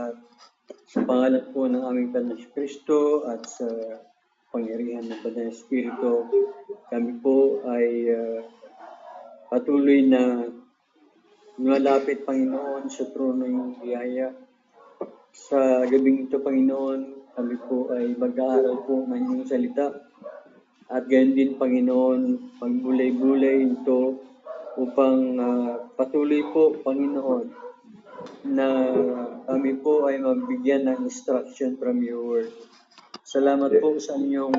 lahat. Sa pangalan po ng aming Panginoon Kristo at sa pangyarihan ng Banal na Espiritu, kami po ay patuloy na lumalapit, Panginoon, sa trono ng biyaya. Sa gabing ito, Panginoon, kami po ay mag-aaral po ng inyong salita. At gayon din, Panginoon, magbulay-bulay ito upang patuloy po, Panginoon, na kami po ay mabigyan ng instruction from your word. Salamat po sa inyong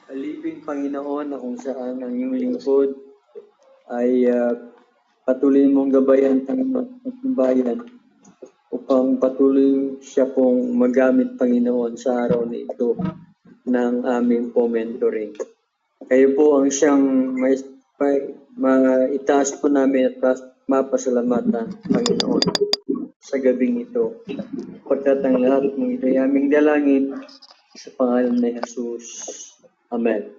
alipin, Panginoon, na kung saan ang iyong lingkod ay patuloy mong gabayan ang bayan upang patuloy siya pong magamit, Panginoon, sa araw na ito ng aming mentoring. Kayo po ang siyang itaas po namin at mapasalamatan, Panginoon, sa gabing ito. Pagkat ang lahat ng ito ay aming dalangin sa pangalan ni Jesus. Amen.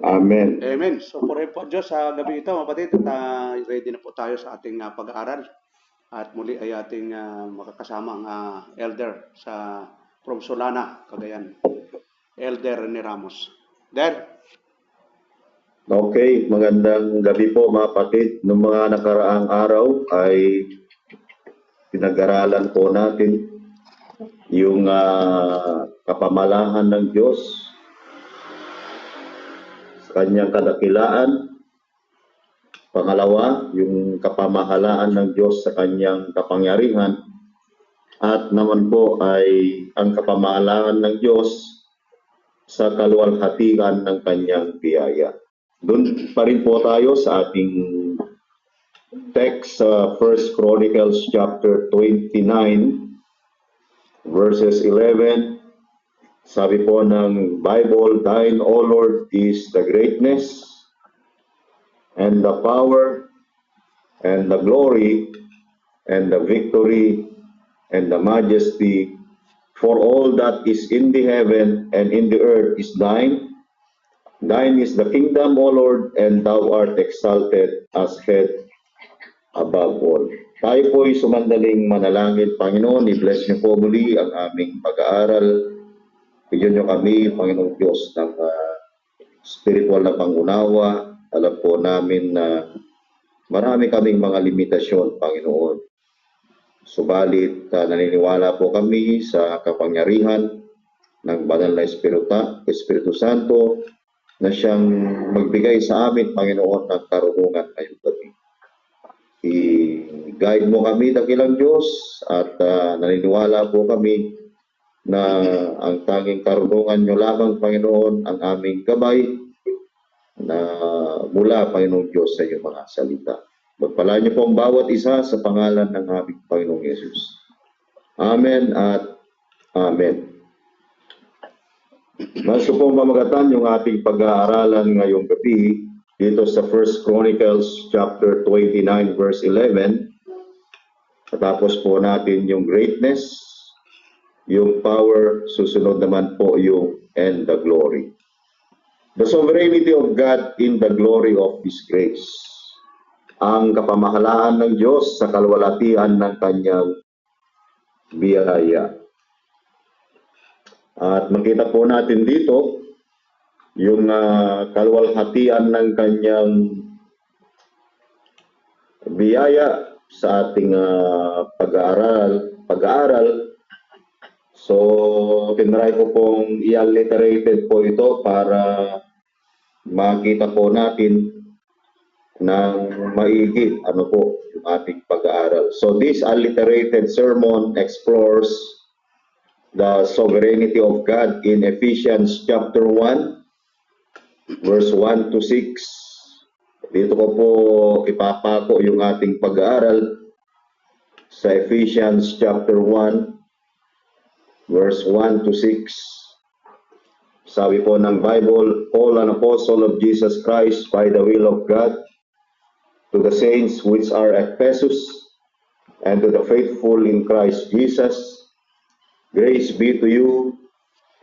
Amen. Amen. So, purihin po Diyos sa gabi ito, kapatid. At ready na po tayo sa ating pag-aaral. At muli ay ating makakasama ang elder from Solana, Cagayan. Elder Rene Ramos. Der. Okay, magandang gabi po mga kapatid. Noong mga nakaraang araw ay pinag-aralan po natin yung kapamahalaan ng Diyos sa kanyang kadakilaan. Pangalawa, yung kapamahalaan ng Diyos sa kanyang kapangyarihan. At naman po ay ang kapamahalaan ng Diyos sa kaluwalhatian ng kanyang biyaya. Doon pa rin po tayo sa ating text sa 1 Chronicles chapter 29 verses 11. Sabi po ng Bible, "Thine, O Lord, is the greatness and the power and the glory and the victory and the majesty, for all that is in the heaven and in the earth is thine. Thine is the kingdom, O Lord, and thou art exalted as head above all." Tayo po ay sumandaling manalangin. Panginoon, i-bless niyo po muli ang aming pag-aaral. Bigyan niyo kami, Panginoong Diyos, ng spiritual na pangunawa. Alam po namin na marami kaming mga limitasyon, Panginoon. Subalit, naniniwala po kami sa kapangyarihan ng Banal na Espiritu Santo na siyang magbigay sa amin, Panginoon, ng karunungan ngayong gabi. I-guide mo kami, dakilang Diyos, at naniniwala po kami na ang tanging karunungan niyo lamang, Panginoon, ang aming gabay na mula, Panginoong Diyos, sa iyong mga salita. Magpalaan niyo po ang bawat isa sa pangalan ng aming Panginoong Yesus. Amen at Amen. Maso pong mamagatan yung ating pag-aaralan ngayong gabi dito sa 1 Chronicles chapter 29 verse 11. Tapos po natin yung greatness, yung power, susunod naman po yung and the glory. The sovereignty of God in the glory of His grace. Ang kapamahalaan ng Diyos sa kaluwalhatian ng kanyang biyaya. At makita po natin dito yung kaluwalhatian ng kanyang biyaya sa ating pag-aaral. So, tinry ko pong i-alliterated po ito para makita po natin ng maigi ano po yung ating pag-aaral. So, this alliterated sermon explores the sovereignty of God in Ephesians chapter 1, verse 1 to 6. Dito ko po ipapako yung ating pag-aaral sa Ephesians chapter 1, verse 1 to 6. Sabi po ng Bible, "Paul, an apostle of Jesus Christ by the will of God, to the saints which are at Ephesus, and to the faithful in Christ Jesus, grace be to you,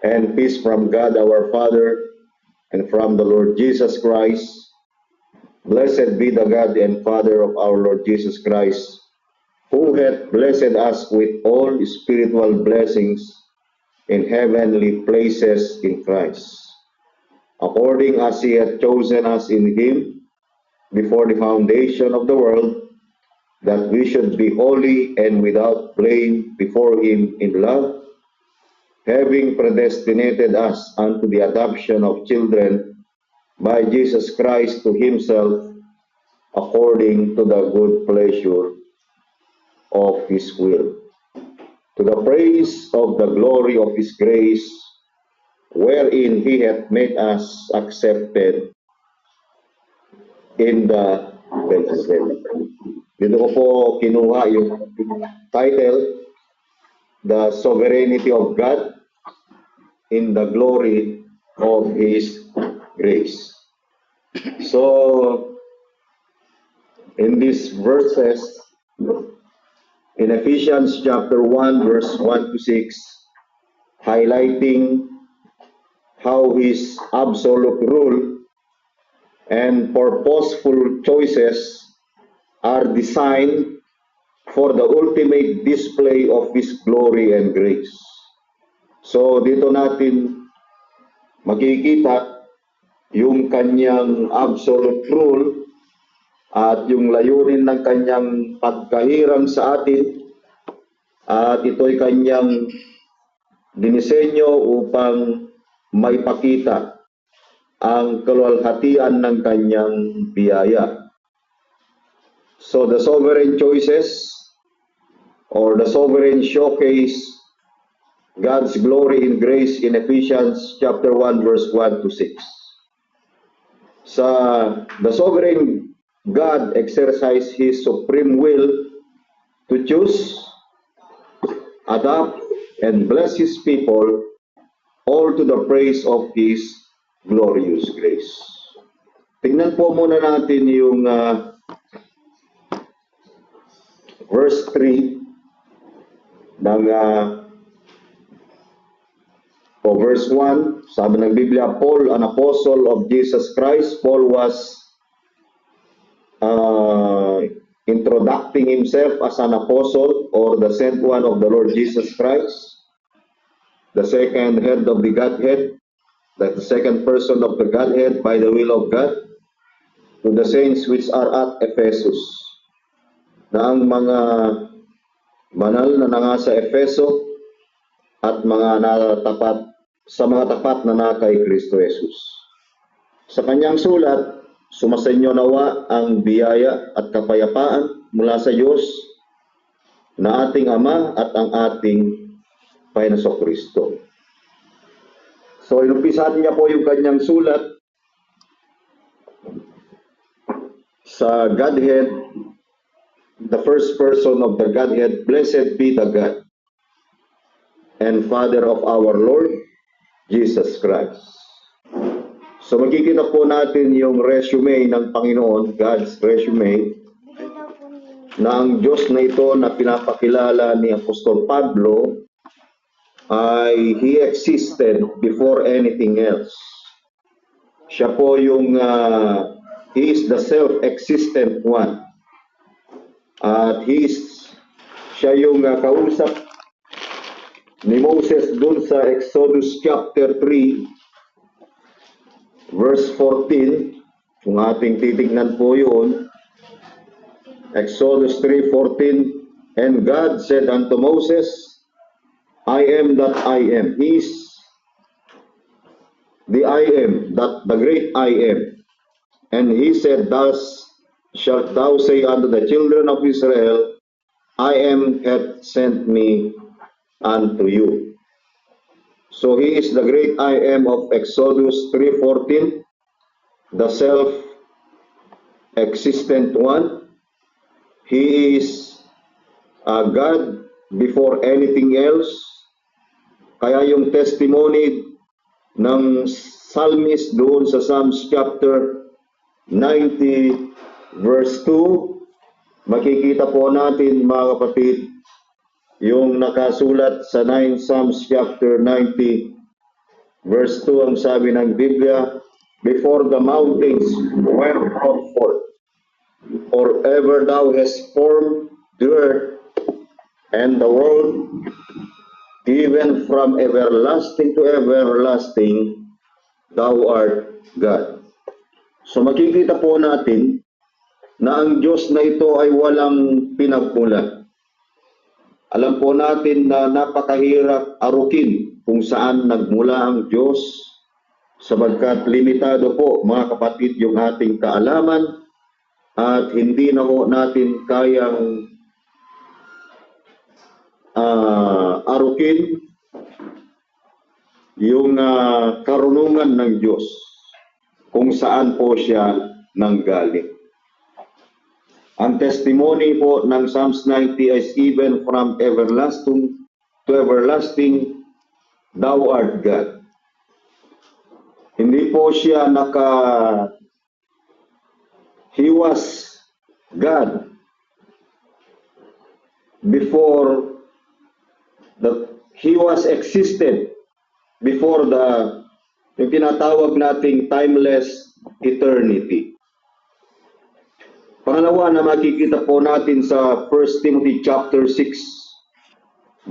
and peace from God our Father, and from the Lord Jesus Christ. Blessed be the God and Father of our Lord Jesus Christ, who hath blessed us with all spiritual blessings in heavenly places in Christ, according as he hath chosen us in him before the foundation of the world, that we should be holy and without blame before him in love, having predestinated us unto the adoption of children by Jesus Christ to himself, according to the good pleasure of his will, to the praise of the glory of his grace, wherein he hath made us accepted in the beloved. Dito ko po kinuha yung title, The Sovereignty of God in the Glory of His Grace. So, in these verses, in Ephesians chapter 1, verse 1 to 6, highlighting how His absolute rule and purposeful choices are designed for the ultimate display of His glory and grace. So dito natin makikita yung kanyang absolute rule at yung layunin ng kanyang pagkahirang sa atin, at ito'y kanyang dinisenyo upang maipakita ang kaluwalhatian ng kanyang biyaya. So the sovereign choices or the sovereign showcase God's glory and grace in Ephesians chapter 1 verse 1 to 6. The sovereign God exercised His supreme will to choose, adopt, and bless His people, all to the praise of His glorious grace. Tingnan po muna natin yung verse 3 ng verse 1, sabi ng Biblia, Paul, an apostle of Jesus Christ. Paul was introducing himself as an apostle or the sent one of the Lord Jesus Christ, the second head of the Godhead, the second person of the Godhead by the will of God, to the saints which are at Ephesus, na ang mga banal na nangasa Efeso at mga natapat sa mga tapat na nakay Kristo Jesus. Sa kanyang sulat, sumasainyo nawa ang biyaya at kapayapaan mula sa Diyos na ating Ama at ang ating Panginoong Kristo. So, inumpisahan niya po yung kanyang sulat sa Godhead, the first person of the Godhead. Blessed be the God and Father of our Lord Jesus Christ. So magkikita po natin yung resume ng Panginoon, God's resume, na ang Diyos na ito na pinapakilala ni Apostol Pablo ay He existed before anything else. Siya po yung He is the self-existent one. At siya yung kausap ni Moses dun sa Exodus chapter 3 verse 14. Kung ating titignan po yun, Exodus 3:14, and God said unto Moses, I am that I am. He is the I am, that the great I am. And he said, thus shalt thou say unto the children of Israel, I am hath sent me unto you. So he is the great I am of Exodus 3:14, the self-existent one. He is God before anything else. Kaya yung testimony ng psalmist doon sa Psalms chapter 90 verse 2, makikita po natin mga kapatid, yung nakasulat sa Psalms chapter 90 verse 2, ang sabi ng Biblia, before the mountains were brought forth, or ever thou hast formed the earth and the world, even from everlasting to everlasting, thou art God. So makikita po natin na ang Diyos na ito ay walang pinagmulan. Alam po natin na napakahirap arukin kung saan nagmula ang Diyos, sabagkat limitado po, mga kapatid, yung ating kaalaman at hindi na po natin kayang arukin yung karunungan ng Diyos kung saan po siya nanggaling. Ang testimony po ng Psalms 90 is even from everlasting to everlasting, thou art God. Hindi po siya He was God before He was existed before yung tinatawag nating timeless eternity. Pangalawa na makikita po natin sa 1 Timothy chapter 6,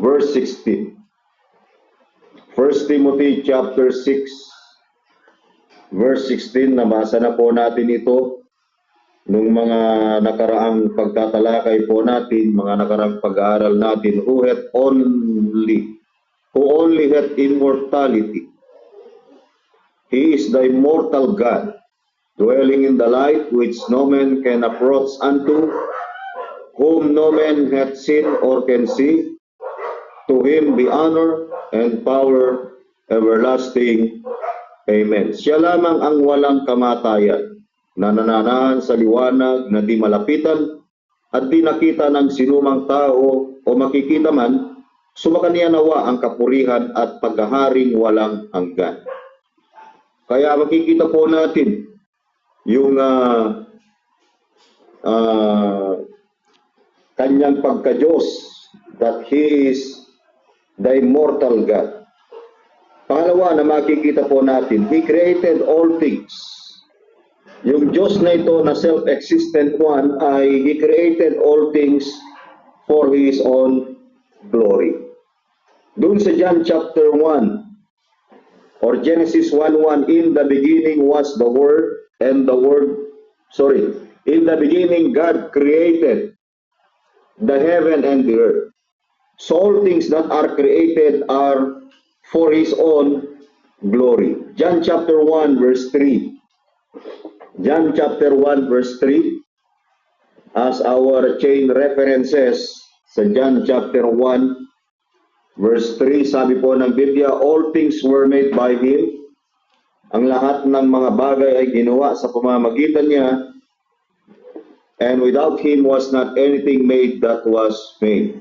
verse 16. 1 Timothy chapter 6, verse 16, nabasa na po natin ito nung mga nakaraang pagtatalakay po natin, mga nakaraang pag-aaral natin, who only hath immortality. He is the immortal God, dwelling in the light which no man can approach unto, whom no man hath seen or can see. To him be honor and power everlasting. Amen. Siya lamang ang walang kamatayan, na nananahan sa liwanag na di malapitan at di nakita ng sinumang tao o makikita man, sumakaniya nawa ang kapurihan at paghaharing walang hanggan. Kaya makikita po natin yung kanyang pagka-Diyos, that He is the immortal God. Pangalawa na makikita po natin, He created all things. Yung Diyos na ito na self-existent one ay He created all things for His own glory. Doon sa John chapter 1 or Genesis 1:1, in the beginning was the Word, and in the beginning God created the heaven and the earth. So all things that are created are for His own glory. John chapter 1 verse 3. John chapter 1 verse 3 as our chain references sa John chapter 1 verse 3, sabi po ng Biblia, all things were made by Him. Ang lahat ng mga bagay ay ginawa sa pamamagitan niya, and without Him was not anything made that was made.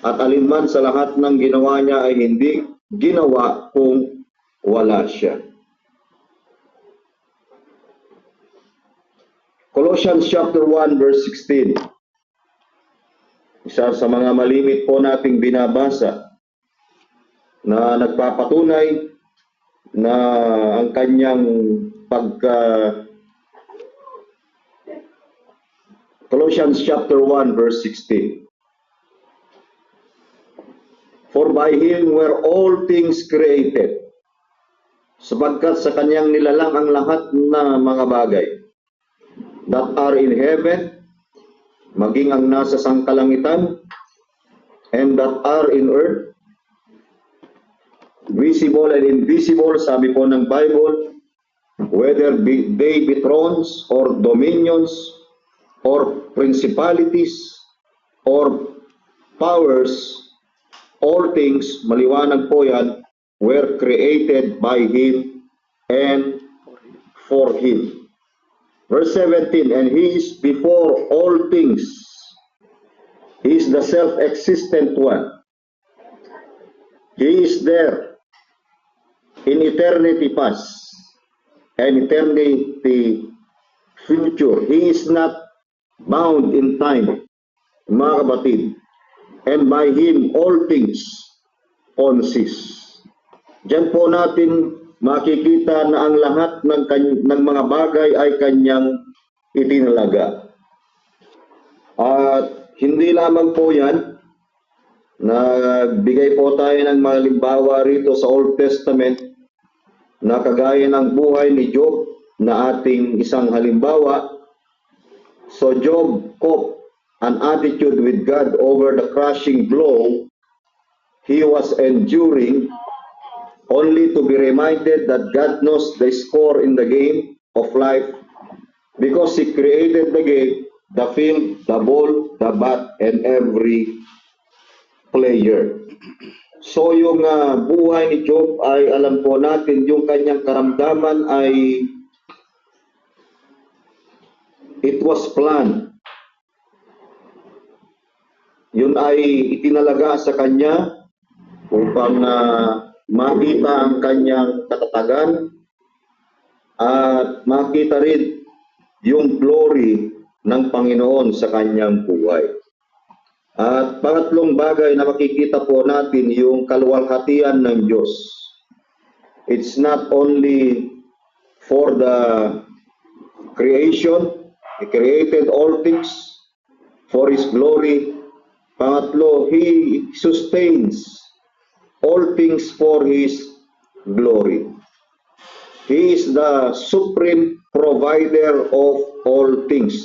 At alinman sa lahat ng ginawa niya ay hindi ginawa kung wala siya. Colossians chapter 1 verse 16. Isa sa mga malimit po nating binabasa na nagpapatunay na ang kanyang Colossians chapter 1 verse 16. For by Him were all things created, sapagkat sa kanyang nilalang ang lahat na mga bagay that are in heaven, maging ang nasa sangkalangitan, and that are in earth, visible and invisible, sabi po ng Bible, whether they be thrones or dominions or principalities or powers, all things, maliwanag po yan, were created by Him and for Him. Verse 17, and He is before all things. He is the self-existent one. He is there in eternity past and eternity future. He is not bound in time, mga kapatid. And by Him all things consist. Diyan po natin makikita na ang lahat ng mga bagay ay kanyang itinalaga. At hindi lamang po yan, nagbigay po tayo ng mga halimbawa rito sa Old Testament na kagaya ng buhay ni Job na ating isang halimbawa. So Job coped an attitude with God over the crushing blow he was enduring, only to be reminded that God knows the score in the game of life because He created the game, the field, the ball, the bat, and every player. So yung buhay ni Job ay alam po natin yung kanyang karamdaman ay it was planned. Yun ay itinalaga sa kanya upang makita ang kanyang katatagan at makita rin yung glory ng Panginoon sa kanyang buhay. At pangatlong bagay na makikita po natin yung kaluwalhatian ng Diyos. It's not only for the creation, He created all things for His glory. Pangatlo, He sustains all things for His glory. He is the supreme provider of all things.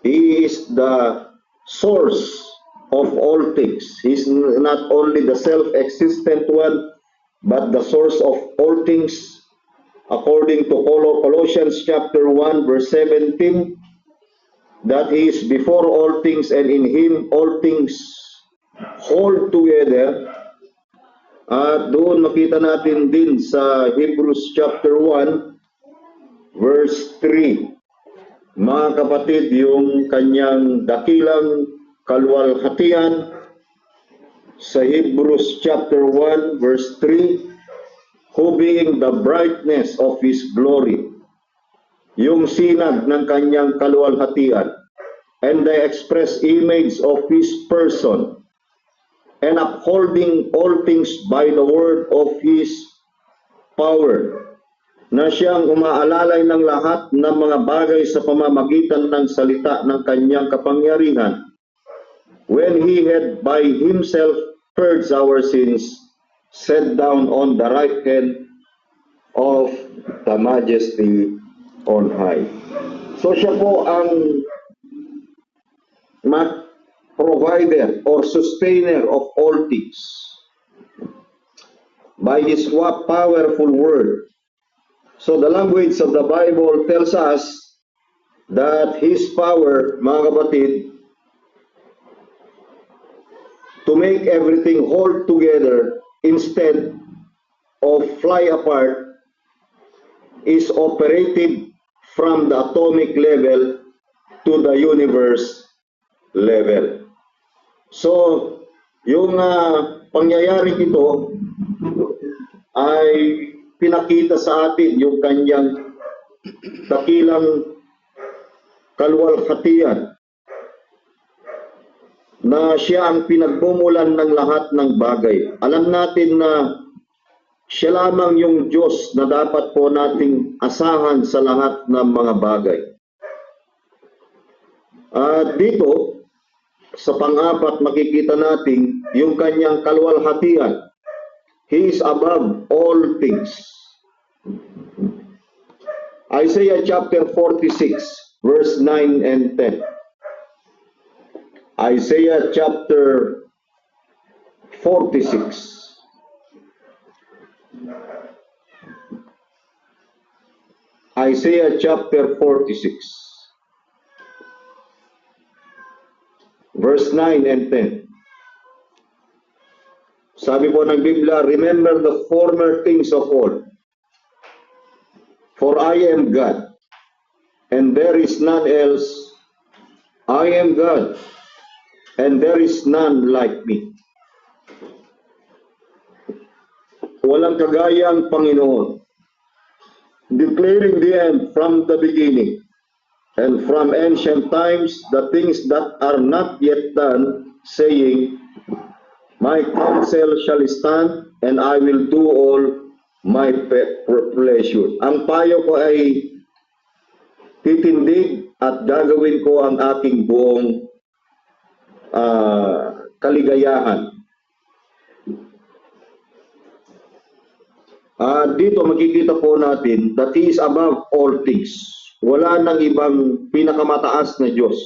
He is the source of all things. He is not only the self-existent one, but the source of all things. According to Colossians chapter 1 verse 17, that He is before all things and in Him all things hold together. At doon makita natin din sa Hebrews chapter 1 verse 3, mga kapatid, yung kanyang dakilang kaluwalhatian sa Hebrews chapter 1 verse 3, who being the brightness of His glory, yung sinag ng kanyang kaluwalhatian, and the express image of His person, and upholding all things by the word of His power, na siyang umaalalay ng lahat ng mga bagay sa pamamagitan ng salita ng kanyang kapangyarihan, when He had by Himself purged our sins, sat down on the right hand of the Majesty on high. So siya po ang provider or sustainer of all things. By His powerful word. So the language of the Bible tells us that His power, mga kapatid, to make everything hold together instead of fly apart, is operated from the atomic level to the universe level. So, yung pangyayaring ito ay pinakita sa atin yung kanyang dakilang kaluwalhatian na siya ang pinagmumulan ng lahat ng bagay. Alam natin na siya lamang yung Diyos na dapat po nating asahan sa lahat ng mga bagay. At dito, sa pang-apat, makikita natin yung kanyang kaluwalhatian. He is above all things. Isaiah chapter 46, verse 9 and 10. Isaiah chapter 46. Isaiah chapter 46. Verse 9 and 10. Sabi po ng Biblia, remember the former things of old. For I am God, and there is none else. I am God, and there is none like me. Walang kagayang Panginoon. Declaring the end from the beginning, and from ancient times the things that are not yet done, saying, my counsel shall stand, and I will do all my pleasure. Ang payo ko ay titindig at gagawin ko ang aking buong kaligayahan. Dito makikita po natin that He is above all things. Wala nang ibang pinakamataas na Diyos,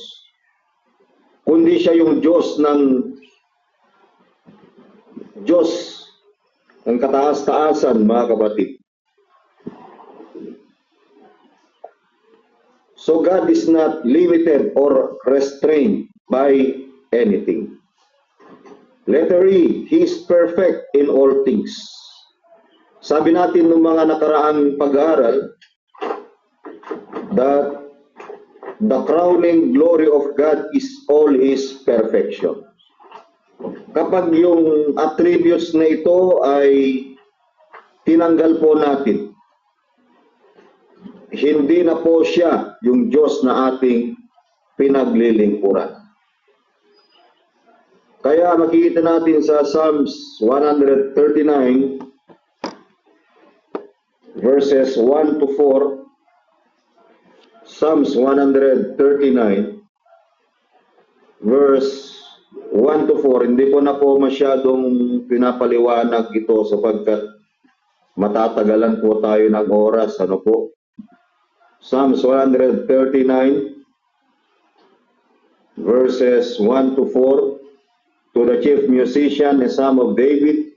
kundi siya yung Diyos ng kataas-taasan, mga kapatid. So God is not limited or restrained by anything. Letter E, He is perfect in all things. Sabi natin ng mga nakaraang pag-aaral that the crowning glory of God is all His perfection. Kapag yung attributes na ito ay tinanggal po natin, hindi na po siya yung Diyos na ating pinaglilingkuran. Kaya makikita natin sa Psalms 139 verses 1 to 4, Psalms 139 verse 1 to 4, hindi ko na po masyadong pinapaliwanag ito sapagkat matatagalan po tayo ng oras. Ano po? Psalms 139 verses 1 to 4, to the chief musician, a psalm of David.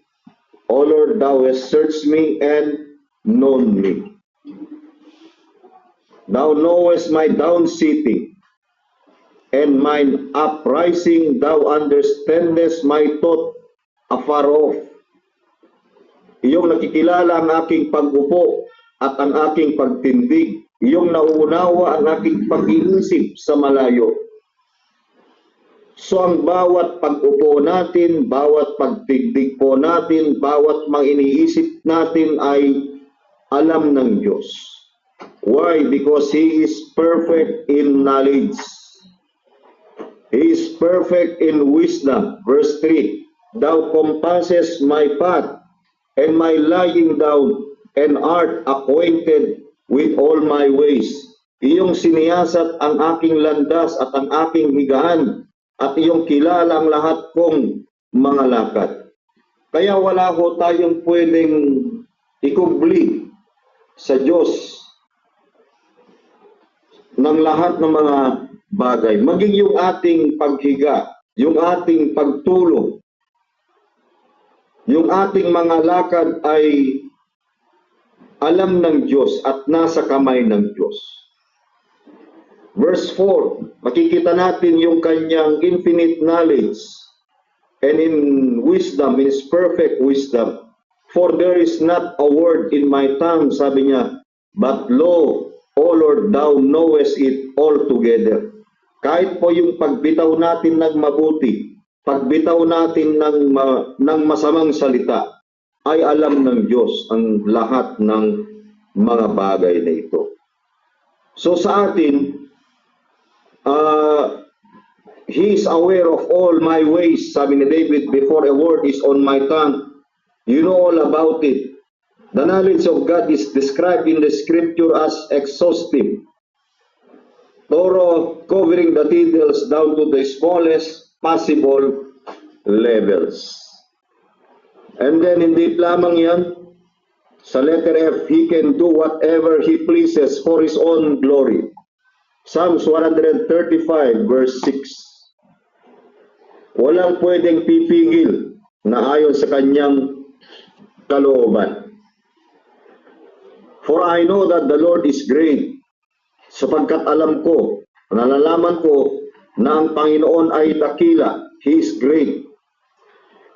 O Lord, thou hast searched me and known me. Thou knowest my down sitting and mine uprising. Thou understandest my thought afar off. Iyong nakikilala ang aking pag-upo at ang aking pagtindig. Iyong nauunawa ang aking pag-iisip sa malayo. So ang bawat pag-upo natin, bawat pagtindig po natin, bawat mga iniisip natin ay alam ng Diyos. Why? Because He is perfect in knowledge. He is perfect in wisdom. Verse 3, Thou compassest my path and my lying down, and art acquainted with all my ways. Iyong siniyasat ang aking landas at ang aking higaan, at iyong kilala ang lahat kong mga lakad. Kaya wala ho tayong pwedeng ikubli sa Diyos ng lahat ng mga bagay. Maging yung ating paghiga, yung ating pagtulog, yung ating mga lakad ay alam ng Diyos at nasa kamay ng Diyos. Verse 4, makikita natin yung kanyang infinite knowledge and in wisdom, in His perfect wisdom. For there is not a word in my tongue, sabi niya, but lo, O Lord, thou knowest it altogether. Kahit po yung pagbitaw natin ng mabuti, pagbitaw natin ng masamang salita, ay alam ng Diyos ang lahat ng mga bagay na ito. So sa atin, He is aware of all my ways, sabi ni David, before a word is on my tongue, you know all about it. The knowledge of God is described in the scripture as exhaustive, thorough, covering the details down to the smallest possible levels. And then hindi lamang yan, sa letter F, He can do whatever He pleases for His own glory. Psalms 135 verse 6. Walang pwedeng pipigil na ayon sa kanyang kalooban. For I know that the Lord is great, sapagkat alam ko, nalalaman ko na ang Panginoon ay dakila. He is great.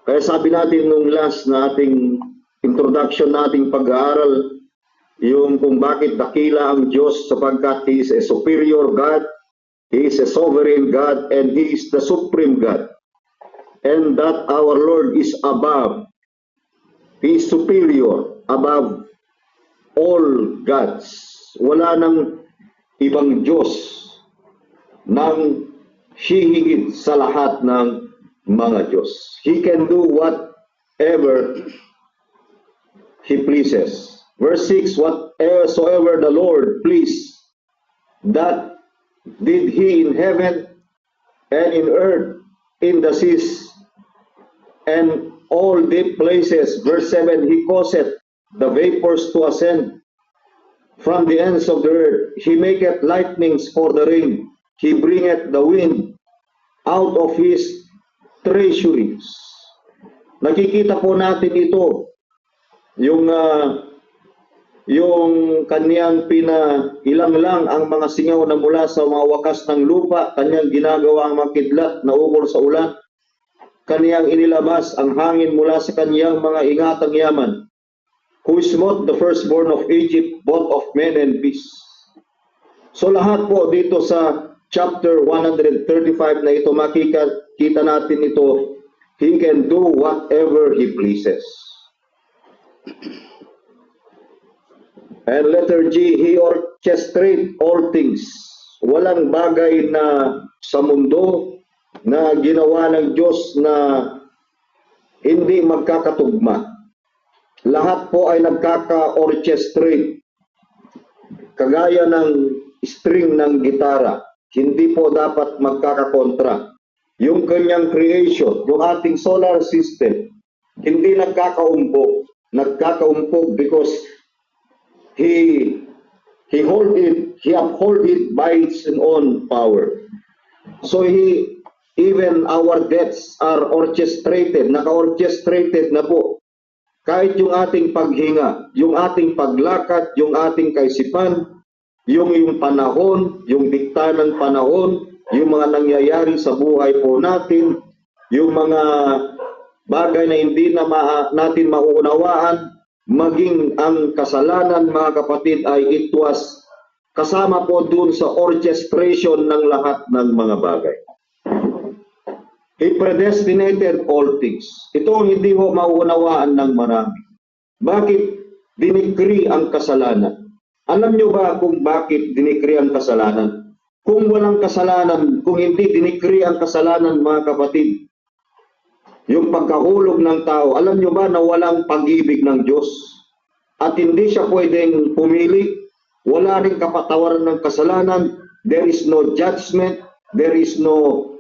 Kaya sabi natin nung last na ating introduction nating pag-aaral, yung kung bakit dakila ang Diyos, sapagkat He is a superior God, He is a sovereign God, and He is the supreme God. And that our Lord is above, He is superior, above all gods. Wala nang ibang Diyos nang hihigit sa lahat ng mga Diyos. He can do whatever He pleases. Verse 6, whatsoever the Lord pleased, that did He in heaven and in earth, in the seas, and all deep places. Verse 7, He causeth the vapors to ascend from the ends of the earth. He maketh lightnings for the rain. He bringeth the wind out of His treasuries. Nakikita po natin ito, yung kaniyang ilang lang ang mga singaw na mula sa mga wakas ng lupa, kaniyang ginagawa ang mga kidlat na ukol sa ulan, kaniyang inilabas ang hangin mula sa kaniyang mga ingatang yaman, who smote the firstborn of Egypt, both of men and beasts. So lahat po dito sa chapter 135 na ito, makikita natin ito, He can do whatever He pleases. And letter G, He orchestrates all things. Walang bagay na sa mundo na ginawa ng Diyos na hindi magkakatugma. Lahat po ay nagkaka-orchestrate. Kagaya ng string ng gitara, hindi po dapat magkakakontra. Yung kanyang creation, yung ating solar system, hindi nagkakaumpog. Nagkakaumpog because He uphold it by its own power. So even our deaths are orchestrated, naka-orchestrated na po. Kahit yung ating paghinga, yung ating paglakad, yung ating kaisipan, yung panahon, yung dikta ng panahon, yung mga nangyayari sa buhay po natin, yung mga bagay na hindi na natin mauunawaan, maging ang kasalanan, mga kapatid, ay it was kasama po dun sa orchestration ng lahat ng mga bagay. He predestinated all things. Ito ang hindi mo mauunawaan ng marami. Bakit dinikri ang kasalanan? Alam nyo ba kung bakit dinikri ang kasalanan? Kung walang kasalanan, kung hindi dinikri ang kasalanan, mga kapatid, yung pagkahulog ng tao, alam nyo ba na walang pag-ibig ng Diyos? At hindi siya pwedeng pumili, wala rin kapatawaran ng kasalanan, there is no judgment, there is no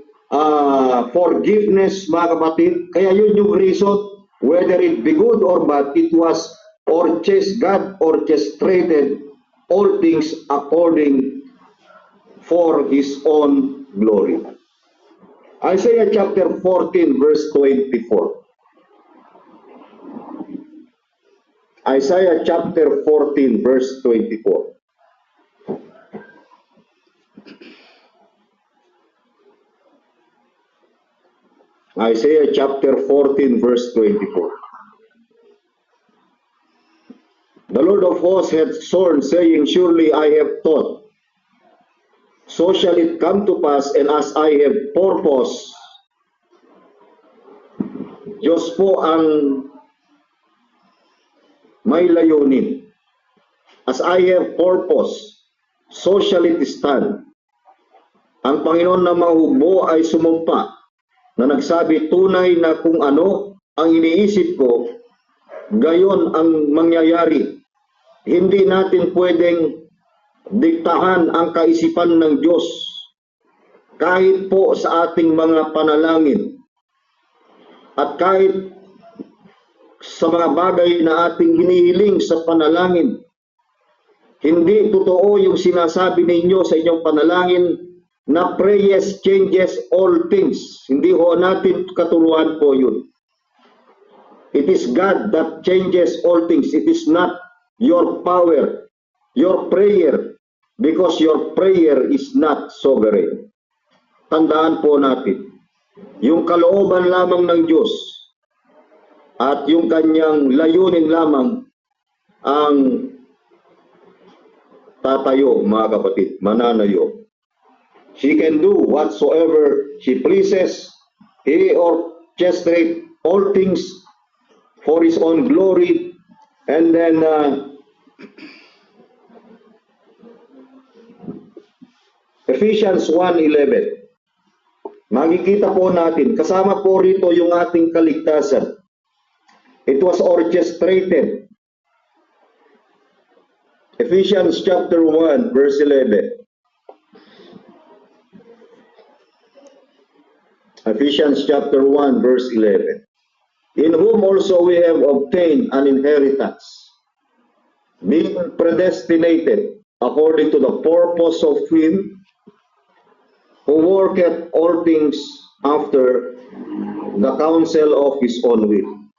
forgiveness, mga kapatid. Kaya yun yung reason, whether it be good or bad, it was God orchestrated all things according for His own glory. Isaiah chapter 14 verse 24. Isaiah chapter 14 verse 24. Isaiah chapter 14 verse 24. The Lord of hosts hath sworn, saying, surely I have thought, so shall it come to pass, and as I have purpose. Diyos po ang may layunin. As I have purpose, so shall it stand. Ang Panginoon na mahugbo ay sumumpa, na nagsabi, tunay na kung ano ang iniisip ko, gayon ang mangyayari. Hindi natin pwedeng diktahan ang kaisipan ng Diyos kahit po sa ating mga panalangin at kahit sa mga bagay na ating hinihiling sa panalangin. Hindi totoo yung sinasabi ninyo sa inyong panalangin na prayers changes all things. Hindi ho natin katuruan po yun. It is God that changes all things. It is not your power, your prayer, because your prayer is not sovereign. Tandaan po natin, yung kalooban lamang ng Diyos at yung kanyang layunin lamang ang tatayo, mga kapatid, mananayo. He can do whatsoever He pleases. He orchestrates all things for His own glory. And then Ephesians 1:11. Makikita po natin, kasama po rito yung ating kaligtasan. It was orchestrated Ephesians chapter 1, verse 11. Ephesians chapter 1, verse 11. In whom also we have obtained an inheritance, being predestinated according to the purpose of Him who worketh all things after the counsel of His own will.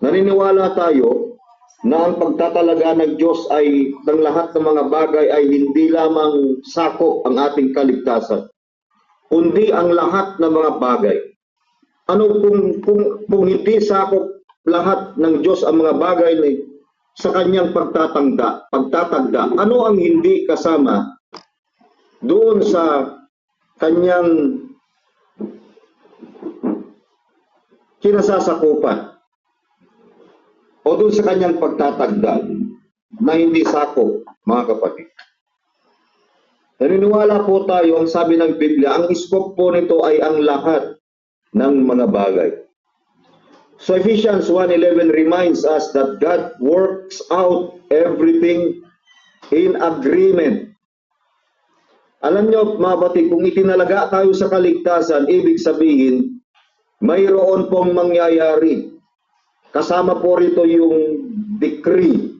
Naniniwala tayo na ang pagtatalaga ng Diyos ay ng lahat ng mga bagay ay hindi lamang sakop ang ating kaligtasan, kundi ang lahat ng mga bagay. Ano kung hindi sakop lahat ng Diyos ang mga bagay na sa kanyang pagtatagda? Ano ang hindi kasama doon sa kanyang kinasasakupan o doon sa kanyang pagtatagda na hindi sakop, mga kapatid? Naniniwala po tayo, ang sabi ng Biblia, ang scope po nito ay ang lahat ng mga bagay. So Ephesians 1:11 reminds us that God works out everything in agreement. Alam nyo, mga kapatid, kung itinalaga tayo sa kaligtasan, ibig sabihin, mayroon pong mangyayari. Kasama po rito yung decree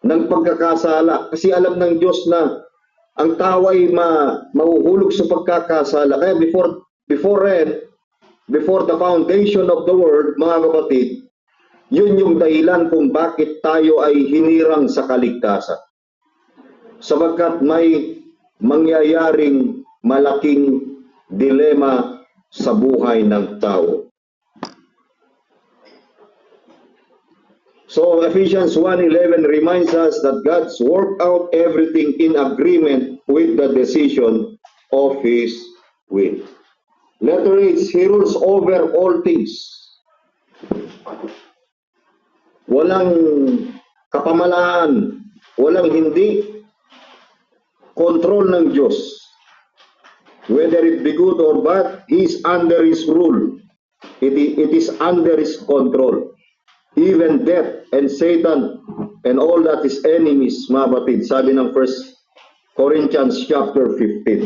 ng pagkakasala. Kasi alam ng Diyos na ang tao ay mahuhulog sa pagkakasala. Kaya before the foundation of the world, mga kapatid, yun yung dahilan kung bakit tayo ay hinirang sa kaligtasan. Sapagkat may mangyayaring malaking dilema sa buhay ng tao. So Ephesians 1:11 reminds us that God's worked out everything in agreement with the decision of His will. Letter H, He rules over all things. Walang kapamalaan, walang hindi. Control ng Diyos. Whether it be good or bad, He is under His rule. It is under His control. Even death and Satan and all that is enemies, mga batid, sabi ng 1 Corinthians chapter 15.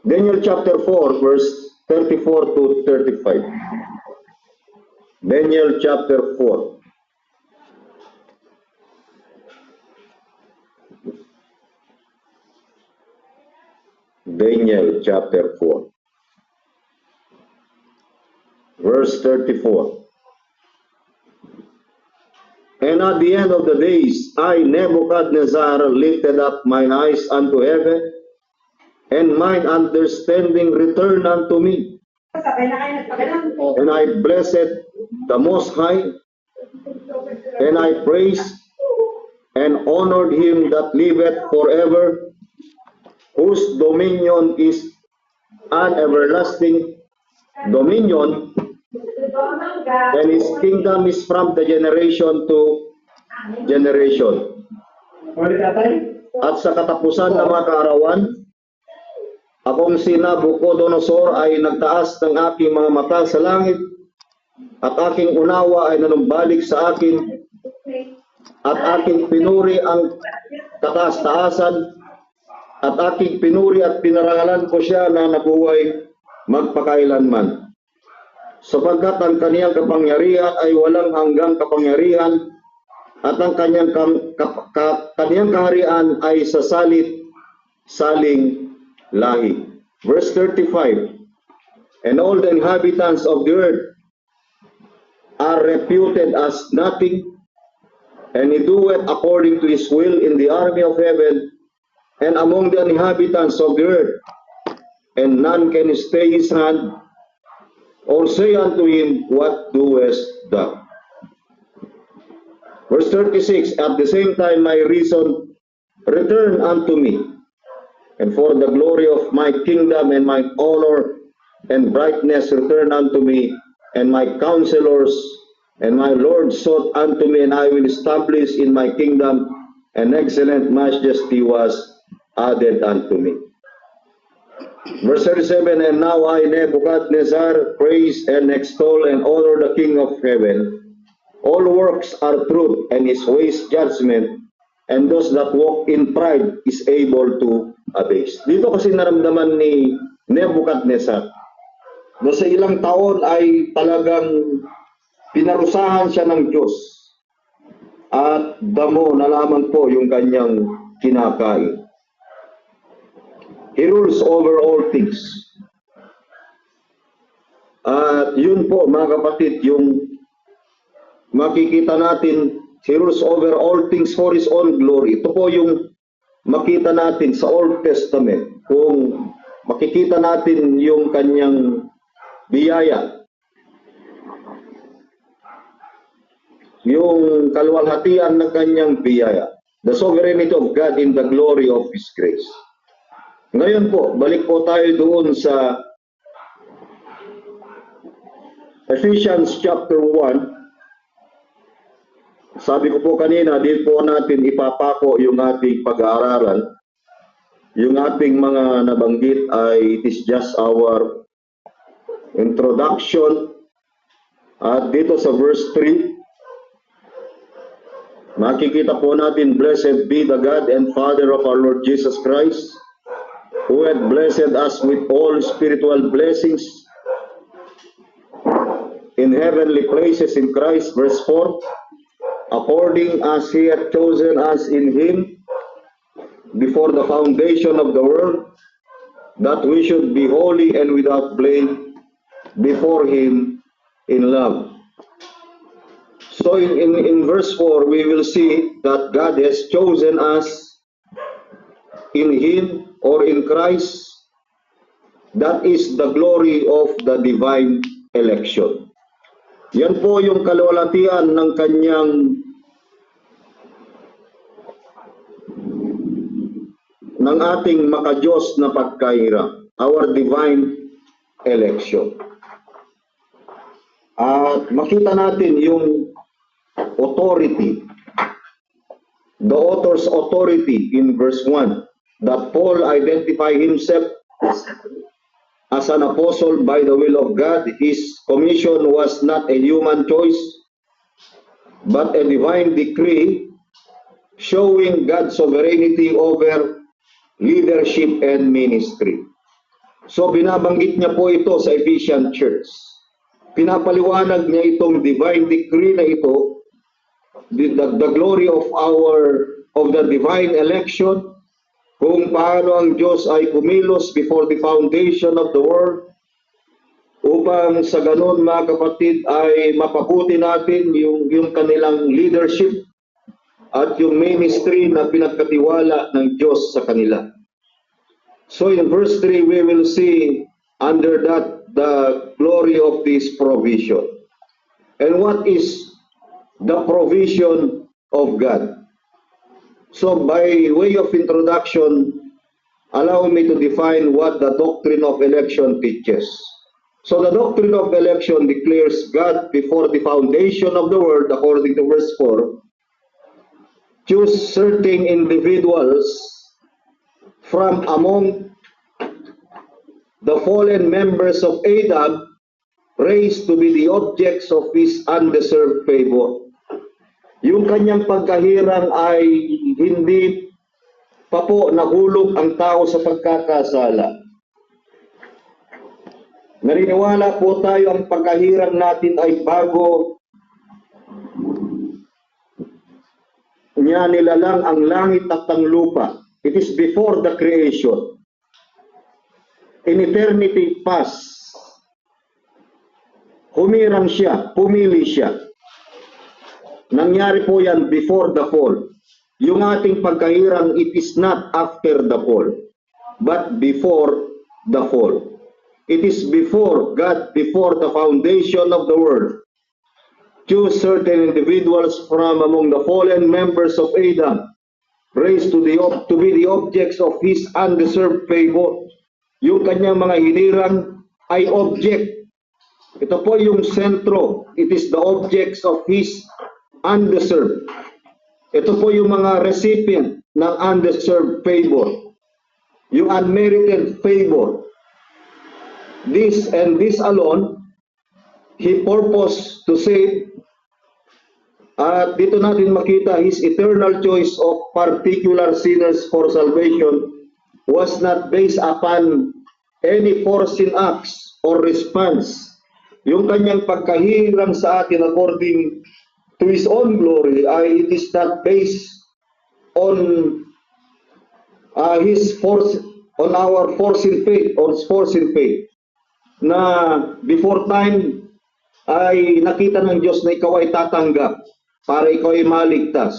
Daniel chapter 4, verse 34 to 35. Daniel chapter 4. Daniel chapter 4. Verse 34. And at the end of the days, I, Nebuchadnezzar, lifted up mine eyes unto heaven, and mine understanding returned unto me. And I blessed the Most High, and I praised and honored Him that liveth forever, whose dominion is an everlasting dominion, and His kingdom is from the generation to generation. At sa katapusan ng mga kaarawan, akong si Nabucodonosor ay nagtaas ng aking mga mata sa langit, at aking unawa ay nanumbalik sa akin, at aking pinuri ang kataas-taasan, at aking pinuri at pinarangalan ko siya na nabuhay magpakailanman. Sapagkat ang kaniyang kapangyarihan ay walang hanggang kapangyarihan, at ang kaniyang kaharian ay sa saling lahi. Verse 35. And all the inhabitants of the earth are reputed as nothing, and He doeth according to His will in the army of heaven and among the inhabitants of the earth, and none can stay His hand or say unto Him, What doest thou? Verse 36, At the same time my reason returned unto me, and for the glory of my kingdom and my honor and brightness returned unto me, and my counselors and my Lord sought unto me, and I will establish in my kingdom, and excellent majesty was added unto me. Verse 37, And now I, Nebuchadnezzar, praise and extol and honor the King of heaven. All works are truth, and His ways judgment, and those that walk in pride is able to abase. Dito kasi naramdaman ni Nebuchadnezzar na sa ilang taon ay talagang pinarusahan siya ng Diyos at damo na lamang po yung kanyang kinakain. He rules over all things. At yun po mga kapatid, yung makikita natin, He rules over all things for His own glory. Ito po yung makita natin sa Old Testament. Kung makikita natin yung kanyang biyaya, yung kaluwalhatian ng kanyang biyaya, the sovereignty of God in the glory of His grace. Ngayon po, balik po tayo doon sa Ephesians chapter 1. Sabi ko po kanina, din po natin ipapako yung ating pag-aaralan. Yung ating mga nabanggit ay it is just our introduction. At dito sa verse 3, makikita po natin, blessed be the God and Father of our Lord Jesus Christ, who hath blessed us with all spiritual blessings in heavenly places in Christ. Verse 4, according as He hath chosen us in Him before the foundation of the world, that we should be holy and without blame before Him in love. So in verse 4, we will see that God has chosen us in Him or in Christ. That is the glory of the divine election. Yan po yung kaluwalhatian ng kanyang ng ating makadiyos na pagkahirap, our divine election. At makita natin yung authority, the author's authority in verse 1, that Paul identified himself as an apostle by the will of God. His commission was not a human choice, but a divine decree showing God's sovereignty over leadership and ministry. So binabanggit niya po ito sa Ephesian Church. Pinapaliwanag niya itong divine decree na ito, the glory of the divine election, kung paano ang Diyos ay kumilos before the foundation of the world upang sa ganun mga kapatid ay mapabuti natin yung kanilang leadership at yung ministry na pinagkatiwala ng Diyos sa kanila. So in verse 3, we will see under that the glory of this provision. And what is the provision of God? So by way of introduction, allow me to define what the doctrine of election teaches. So the doctrine of election declares God before the foundation of the world, according to verse 4, choose certain individuals from among the fallen members of Adam, raised to be the objects of His undeserved favor. Yung kanyang pagkahirang ay hindi pa po nahulog ang tao sa pagkakasala. Naniniwala po tayo ang pagkahirang natin ay bago niya nilalang ang langit at ang lupa. It is before the creation. In eternity past, humirang siya, pumili siya. Nangyari po yan before the fall. Yung ating pagkahirang, it is not after the fall, but before the fall. It is before God, before the foundation of the world, choose certain individuals from among the fallen members of Adam, raised to be the objects of His undeserved favor. Yung kanyang mga hinirang ay object. Ito po yung sentro. It is the objects of His undeserved. Ito po yung mga recipient ng undeserved favor. Yung unmerited favor. This and this alone, He purposed to save At dito natin makita His eternal choice of particular sinners for salvation was not based upon any foreseen acts or response. Yung kanyang pagkahirang sa atin according to His own glory, it is not based on His force, on our foreseen faith or foreseen faith, na before time ay nakita ng Diyos na ikaw ay tatanggap para ikaw ay maligtas.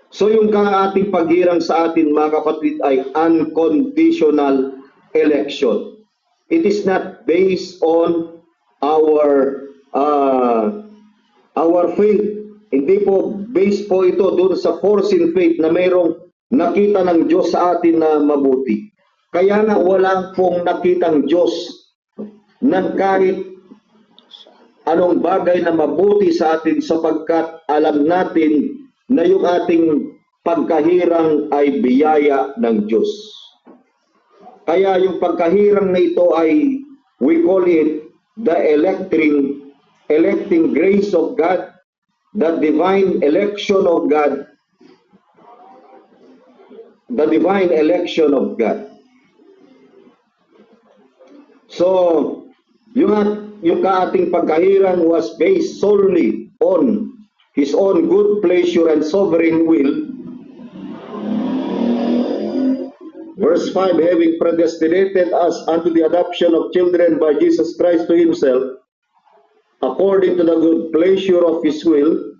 So yung ating paghirang sa atin, mga kapatid, ay unconditional election. It is not based on our faith. Hindi po based po ito doon sa foreseen faith na mayroong nakita ng Diyos sa atin na mabuti. Kaya nga wala pong nakitang Diyos ng kahit anong bagay na mabuti sa atin sapagkat alam natin na yung ating pagkahirang ay biyaya ng Diyos. Kaya yung pagkahirang na ito ay, we call it the electing grace of God, the divine election of God, the divine election of God. So, yung ating pagkahirang was based solely on His own good pleasure and sovereign will. Verse 5, having predestinated us unto the adoption of children by Jesus Christ to Himself, according to the good pleasure of His will,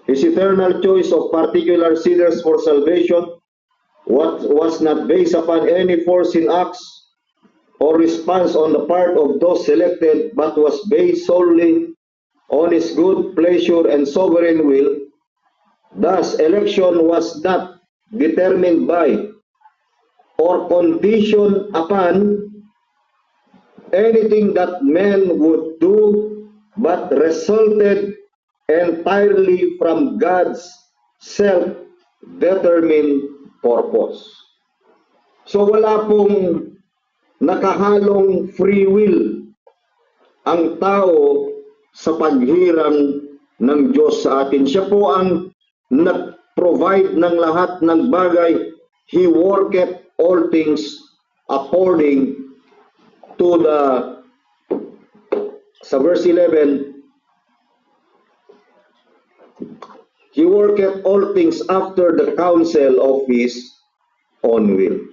His eternal choice of particular sinners for salvation was not based upon any foreseen acts or response on the part of those selected, but was based solely on His good pleasure and sovereign will. Thus, election was not determined by or conditioned upon anything that men would do, but resulted entirely from God's self-determined purpose. So wala pong nakahalong free will ang tao sa paghirang ng Diyos sa atin. Siya po ang nag-provide ng lahat ng bagay. He worketh all things according to sa verse 11, He worketh all things after the counsel of His own will.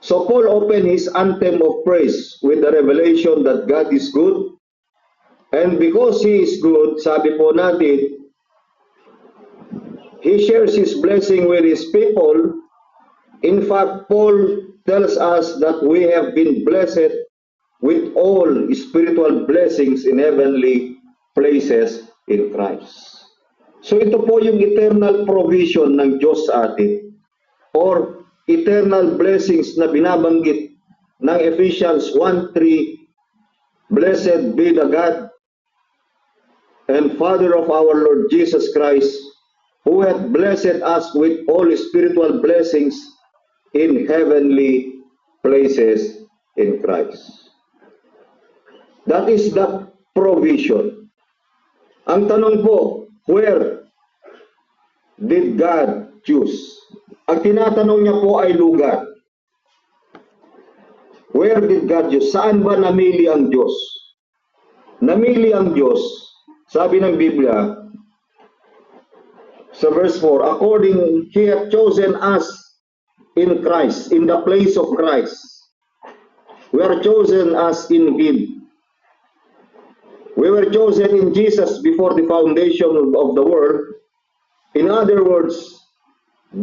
So Paul opened his anthem of praise with the revelation that God is good. And because He is good, sabi po natin, He shares His blessing with His people. In fact, Paul tells us that we have been blessed with all spiritual blessings in heavenly places in Christ. So ito po yung eternal provision ng Diyos sa atin, or eternal blessings na binabanggit ng Ephesians 1:3, Blessed be the God and Father of our Lord Jesus Christ, who hath blessed us with all spiritual blessings in heavenly places in Christ. That is the provision. Ang tanong po, where did God choose? Ang tinatanong niya po ay lugar. Where did God choose? Saan ba namili ang Diyos? Namili ang Diyos, sabi ng Biblia, sa verse 4, according He hath chosen us in Christ, in the place of Christ. We are chosen as in Him. We were chosen in Jesus before the foundation of the world. In other words,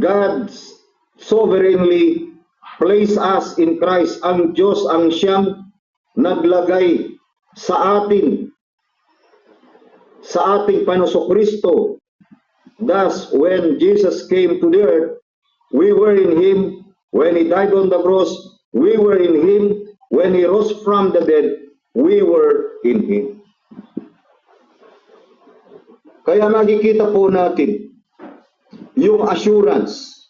God sovereignly placed us in Christ. Ang Diyos ang siyang naglagay sa atin, sa ating Panginoong Kristo. Thus, when Jesus came to the earth, we were in Him. When He died on the cross, we were in Him. When He rose from the dead, we were in Him. Kaya nakikita po natin yung assurance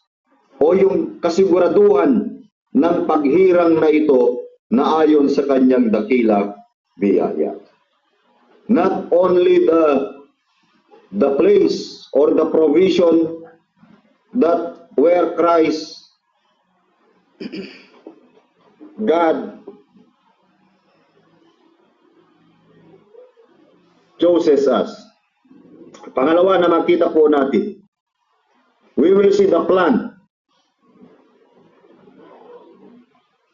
o yung kasiguraduhan ng paghirang na ito na ayon sa kanyang dakilang biyaya. Not only the the place or the provision that where Christ, God, chooses us. Pangalawa na makita po natin, we will see the plan.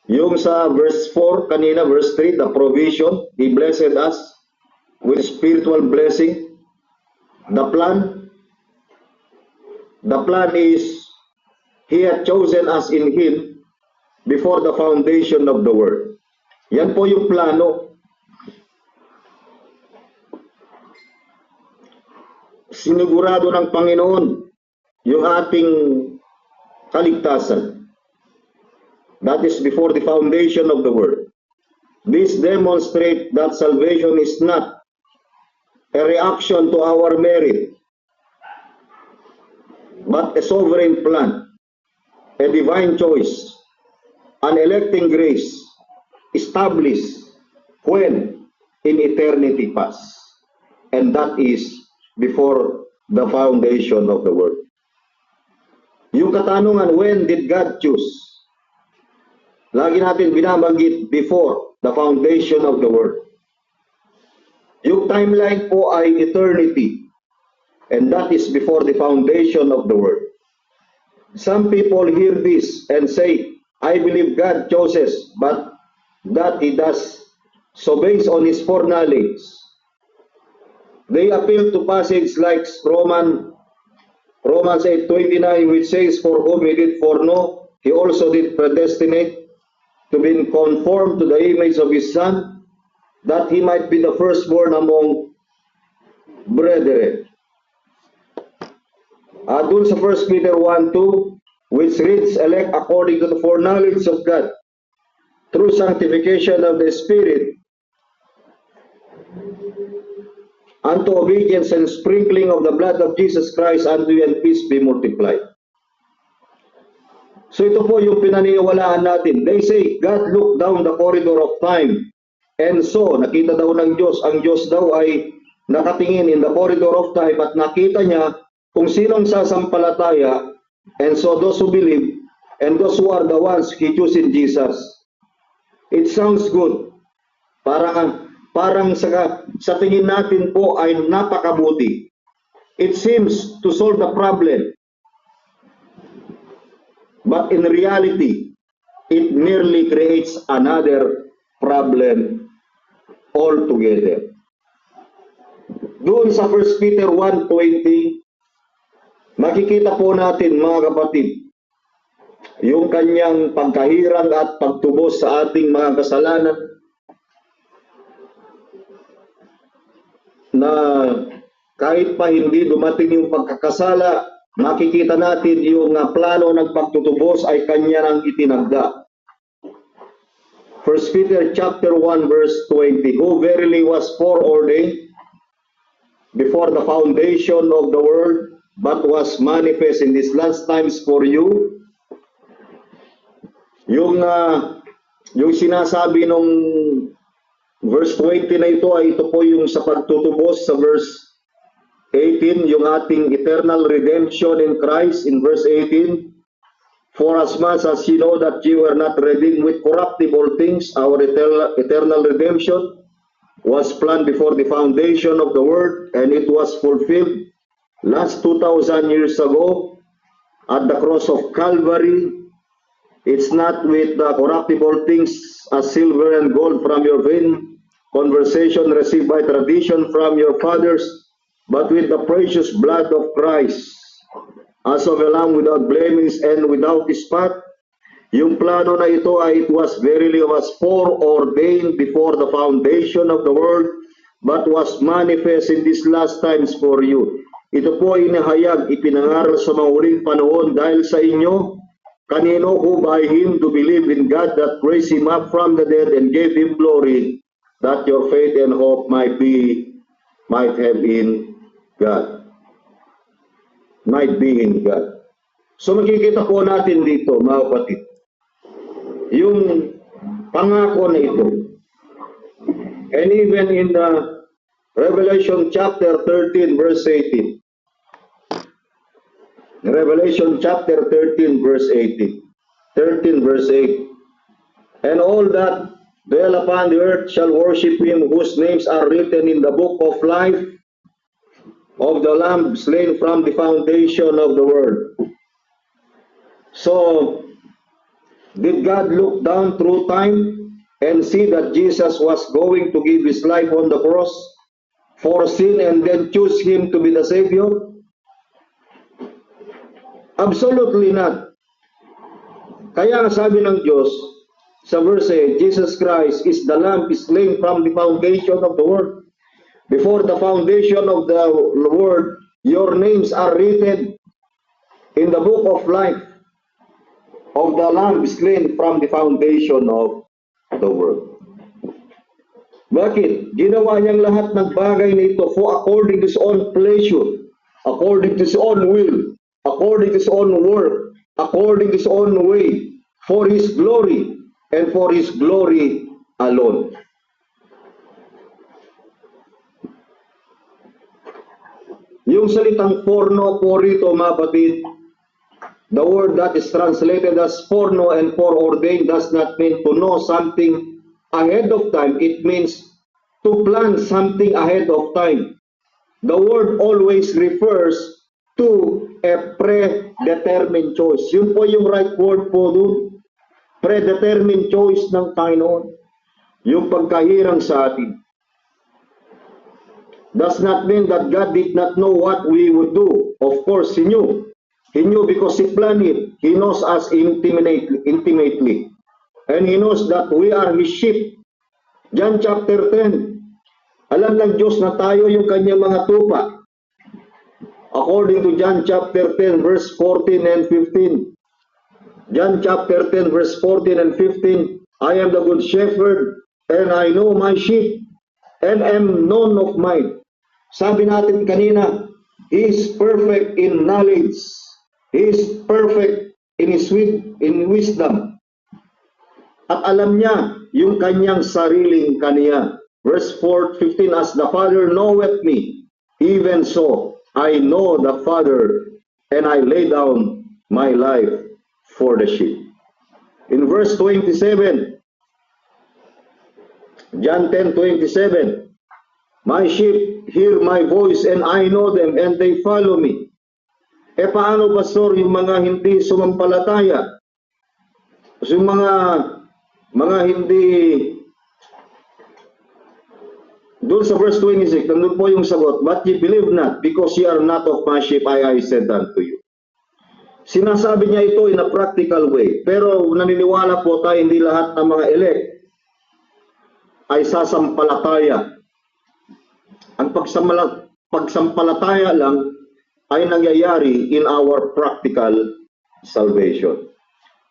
Yung sa verse 4 kanina, verse 3, the provision, He blessed us with spiritual blessing. The plan is He had chosen us in Him before the foundation of the world. Yan po yung plano. Sinigurado ng Panginoon yung ating kaligtasan. That is before the foundation of the world. This demonstrates that salvation is not a reaction to our merit, but a sovereign plan, a divine choice, an electing grace, established when in eternity past. And that is before the foundation of the world. Yung katanungan, when did God choose? Lagi natin binabanggit before the foundation of the world. Yung timeline po ay eternity, and that is before the foundation of the world. Some people hear this and say, I believe God chooses, but that He does so based on His foreknowledge. They appeal to passages like Romans 8:29, which says, for whom He did foreknow, He also did predestinate to be conformed to the image of His Son, that He might be the firstborn among brethren. Dun sa 1 Peter 1:2, which reads, elect according to the foreknowledge of God, through sanctification of the Spirit, unto obedience and sprinkling of the blood of Jesus Christ, unto you and peace be multiplied. So ito po yung pinaniniwalaan natin. They say, God looked down the corridor of time, and so, nakita daw ng Diyos, ang Diyos daw ay nakatingin in the corridor of time at nakita niya kung sinong sasampalataya, and so those who believe, and those who are the ones He chose in Jesus. It sounds good. Parang sa tingin natin po ay napakabuti. It seems to solve the problem. But in reality, it merely creates another problem altogether. Doon sa 1 Peter 1:20, makikita po natin mga kapatid, yung kanyang pagkahirang at pagtubos sa ating mga kasalanan na kahit pa hindi dumating yung pagkakasala, makikita natin yung plano ng pagtutubos ay kanya nang itinagda. 1 Peter chapter 1 verse 20, who verily was foreordained before the foundation of the world, but was manifest in these last times for you. Yung sinasabi nung verse 20 na ito ay ito po yung sa pagtutubos sa verse 18, yung ating eternal redemption in Christ in verse 18. For as much as you know that you were not redeemed with corruptible things, our eternal redemption was planned before the foundation of the world, and it was fulfilled last 2,000 years ago at the cross of Calvary. It's not with the corruptible things as silver and gold from your vain conversation received by tradition from your fathers, but with the precious blood of Christ, as of a lamb without blemish and without spot. Yung plano na ito ay it was verily was foreordained before the foundation of the world, but was manifest in these last times for you. Ito po ay inahayag, ipinangaral sa mga huling panahon dahil sa inyo, kanino who by Him to believe in God that raised Him up from the dead and gave Him glory, that your faith and hope might have in God. Might be in God. So makikita po natin dito, mga kapatid, yung pangako na ito. And even in the Revelation chapter 13 verse 18. Revelation chapter 13 verse 18. 13 verse 8. And all that dwell upon the earth shall worship him whose names are written in the book of life of the Lamb slain from the foundation of the world. So, did God look down through time and see that Jesus was going to give his life on the cross for sin and then choose him to be the Savior? Absolutely not. Kaya sabi ng Diyos sa verse 8, Jesus Christ is the Lamb slain from the foundation of the world. Before the foundation of the world, your names are written in the book of life of the Lamb slain from the foundation of the world. Bakit? Ginawa niyang lahat ng bagay nito for according to his own pleasure, according to his own will, according to his own work, according to his own way, for his glory, and for his glory alone. Yung salitang porno po rito, mga kapatid, the word that is translated as porno and foreordained does not mean to know something ahead of time. It means to plan something ahead of time. The word always refers to a predetermined choice. Yun po yung right word po dun. Predetermined choice ng Panginoon. Yung pagkahirang sa atin. Does not mean that God did not know what we would do. Of course, He knew. He knew because He planned it. He knows us intimately. And He knows that we are His sheep. John chapter 10. Alam ng Diyos na tayo yung kanyang mga tupa. According to John chapter 10 verse 14 and 15. John chapter 10 verse 14 and 15. I am the good shepherd and I know my sheep and am known of mine. Sabi natin kanina, He is perfect in knowledge. He is perfect in wisdom. At alam niya yung kanyang sariling kaniya. Verse 15, as the Father knoweth me, even so I know the Father, and I lay down my life for the sheep. In verse 27, John 10:27, my sheep hear my voice and I know them and they follow me. E paano, pastor, yung mga hindi sumampalataya? Yung mga hindi, doon sa verse 26, nandun po yung sagot, but ye believe not, because ye are not of my sheep, I said unto you. Sinasabi niya ito in a practical way, pero naniniwala po tayo hindi lahat ng mga elect ay sasampalataya. Ang pagsampalataya lang ay nangyayari in our practical salvation.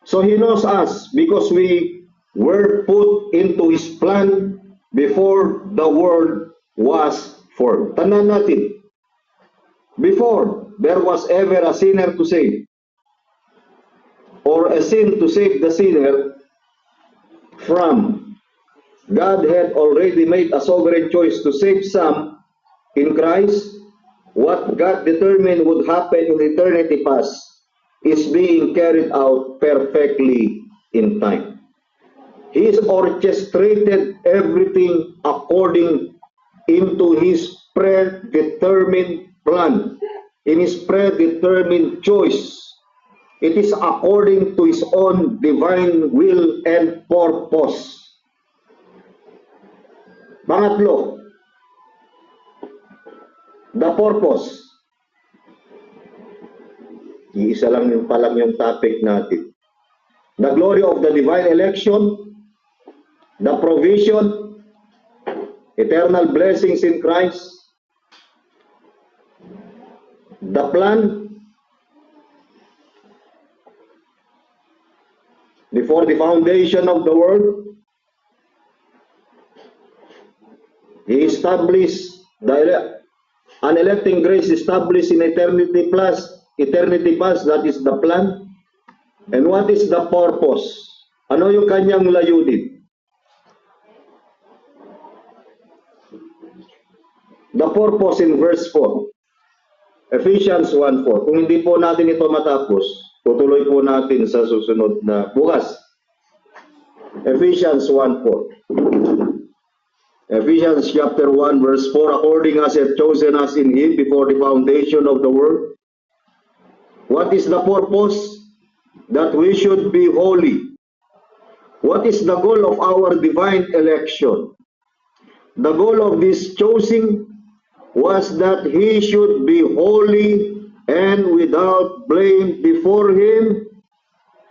So He knows us because we were put into His plan before the world was formed. Tandaan natin, before there was ever a sinner to save, or a sin to save the sinner from, God had already made a sovereign choice to save some in Christ. What God determined would happen in eternity past is being carried out perfectly in time. He has orchestrated everything according into His predetermined plan, in His predetermined choice. It is according to His own divine will and purpose. Pangatlo, the purpose. Iisa lang yung palang yung topic natin. The glory of the divine election, the provision, eternal blessings in Christ, the plan, before the foundation of the world, He established an electing grace established in eternity past, that is the plan. And what is the purpose? Ano yung kanyang layunin? the purpose in verse 4. Ephesians 1:4. Kung hindi po natin ito matapos, tutuloy po natin sa susunod na bukas. Ephesians 1:4. Ephesians chapter 1 verse 4, according as he hath chosen us in him before the foundation of the world. What is the purpose? That we should be holy. What is the goal of our divine election? The goal of this choosing was that he should be holy and without blame before him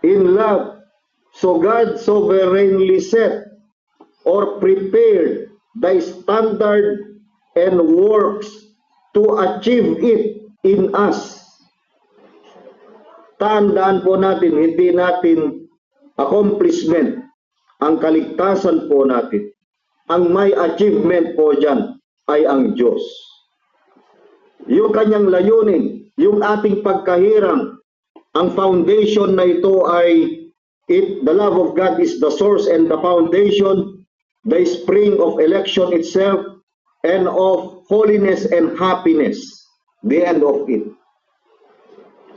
in love. So God sovereignly set or prepared the standard and works to achieve it in us. Tandaan po natin, hindi natin accomplishment ang kaligtasan po natin. Ang may achievement po dyan ay ang Diyos. Yung kanyang layunin, yung ating pagkahirang, ang foundation na ito ay the love of God is the source and the foundation, the spring of election itself, and of holiness and happiness, the end of it.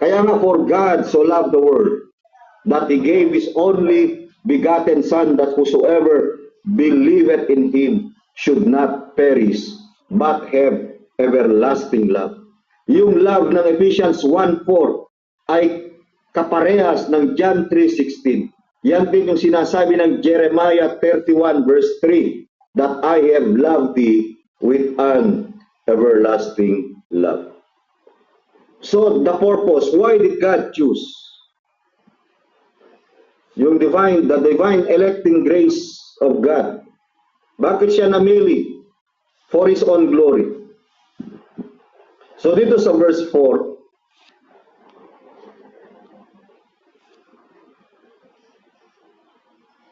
Kaya nga, for God so loved the world, that He gave His only begotten Son, that whosoever believeth in Him should not perish, but have everlasting love. Yung love ng Ephesians 1:4 ay kaparehas ng John 3:16. Yan din yung sinasabi ng Jeremiah 31 verse 3, that I have loved thee with an everlasting love. So the purpose, why did God choose? The divine electing grace of God. Bakit siya namili? For His own glory. So dito sa verse 4,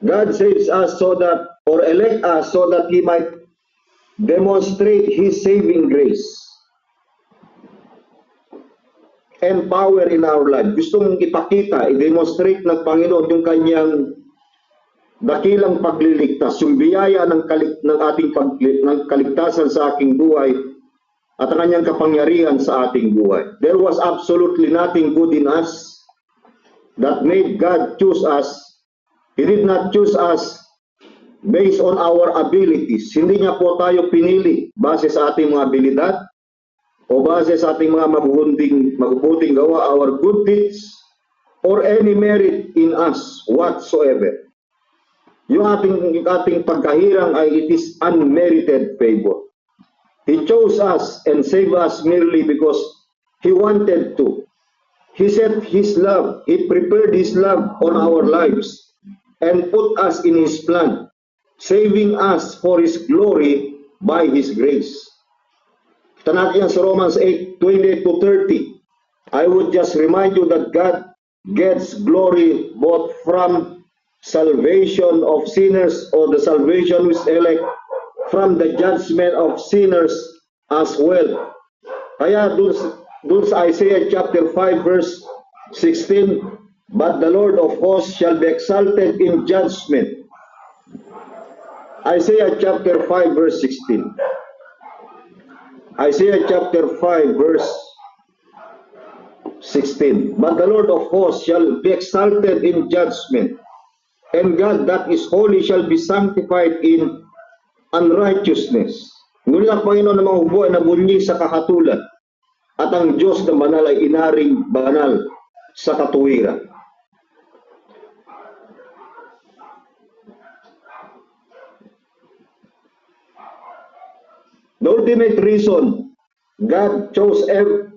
God saves us so that, or elect us so that He might demonstrate His saving grace and power in our life. Gusto mong ipakita, i-demonstrate ng Panginoon yung kanyang dakilang pagliligtas, yung biyaya ng ating kaligtasan sa aking buhay at ang kanyang kapangyarihan sa ating buhay. There was absolutely nothing good in us that made God choose us. He did not choose us based on our abilities. Hindi niya po tayo pinili base sa ating mga abilidad o base sa ating mga mabubuting gawa, our good deeds, or any merit in us whatsoever. Yung ating pagkahirang ay it is unmerited favor. He chose us and saved us merely because He wanted to. He set His love, He prepared His love on our lives and put us in His plan, saving us for His glory by His grace. Kita natin yan sa Romans 8:28-30. I would just remind you that God gets glory both from salvation of sinners, or the salvation which elect, from the judgment of sinners as well. Kaya dun sa Isaiah chapter 5 verse 16, but the Lord of hosts shall be exalted in judgment. Isaiah chapter 5 verse 16. Isaiah chapter 5 verse 16. But the Lord of hosts shall be exalted in judgment, and God that is holy shall be sanctified in unrighteousness. Ngunit ang Panginoon na mahubo ay nabunyi sa kahatulan, at ang Diyos na banal ay inaring banal sa katuwiran. The ultimate reason God chose